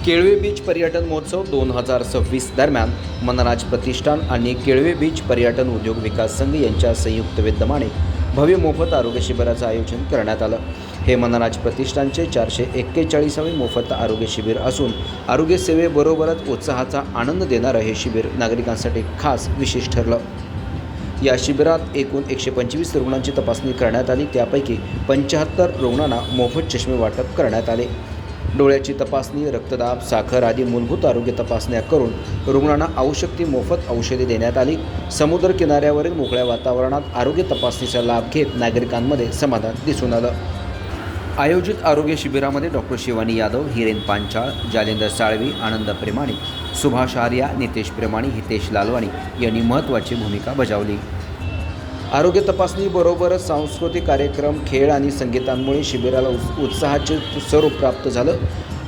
Kelve beach पर्यटन महोत्सव 2026 दरम्यान मनराज प्रतिष्ठान आणि केळवे बीच पर्यटन उद्योग विकास संघ यांच्या संयुक्त विद्यमाने भव्य मोफत आरोग्य शिबिराचं आयोजन करण्यात आलं। हे मनराज प्रतिष्ठानचे 441वे मोफत आरोग्य शिबिर असून आरोग्य सेवेबरोबरच उत्साहाचा आनंद देणारं हे शिबिर नागरिकांसाठी खास विशेष ठरलं। या शिबिरात एकूण 125 रुग्णांची तपासणी करण्यात आली। त्यापैकी 75 रुग्णांना मोफत चष्मे वाटप करण्यात आले। डोळ्याची तपासणी, रक्तदाब, साखर आदी मूलभूत आरोग्य तपासण्या करून रुग्णांना आवश्यक ती मोफत औषधे देण्यात आली। समुद्र किनाऱ्यावरील मोकळ्या वातावरणात आरोग्य तपासणीचा लाभ घेत नागरिकांमध्ये समाधान दिसून आलं। आयोजित आरोग्य शिबिरामध्ये डॉक्टर शिवानी यादव, हिरेन पांचाळ, जालेंदर साळवी, आनंद प्रेमाणी, सुभाष आर्या, नितेश प्रेमाणी, हितेश लालवाणी यांनी महत्त्वाची भूमिका बजावली। आरोग्य तपासणीबरोबरच सांस्कृतिक कार्यक्रम, खेळ आणि संगीतांमुळे शिबिराला उत्साहाचे स्वरूप प्राप्त झालं।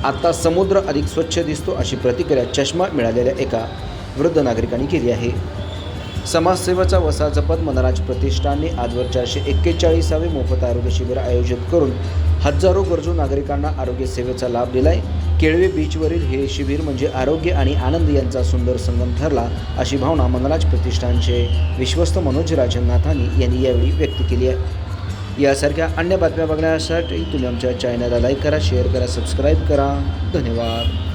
आता समुद्र अधिक स्वच्छ दिसतो अशी प्रतिक्रिया चष्मा मिळालेल्या एका वृद्ध नागरिकांनी केली आहे। समाजसेवेचा वसा जपत मनराज प्रतिष्ठानने आजवर 441वे मोफत आरोग्य शिबिर आयोजित करून हजारो गरजू नागरिकांना आरोग्य सेवेचा लाभ दिलाय। केळवे बीचवरील हे शिबिर म्हणजे आरोग्य आणि आनंद यांचा सुंदर संगम ठरला, अशी भावना मनराज प्रतिष्ठानचे विश्वस्त मनोज राजनाथानी यांनी यावेळी व्यक्त केली आहे। यासारख्या अन्य बातम्या बघण्यासाठी तुम्ही आमच्या चॅनलला लाईक करा, शेअर करा, सबस्क्राईब करा। धन्यवाद।